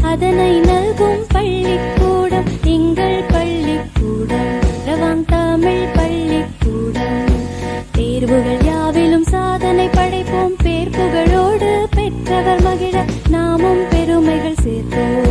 அதனை நல்கும் பள்ளிக்கூடம் எங்கள் பள்ளிக்கூடம் ரவாங் தமிழ் பள்ளிக்கூடம். தேர்வுகள் யாவிலும் சாதனை படைப்போம், பேர் புகழோடு பெற்றவர் மகிழ நாமும் பெருமைகள் சேர்ப்போம்.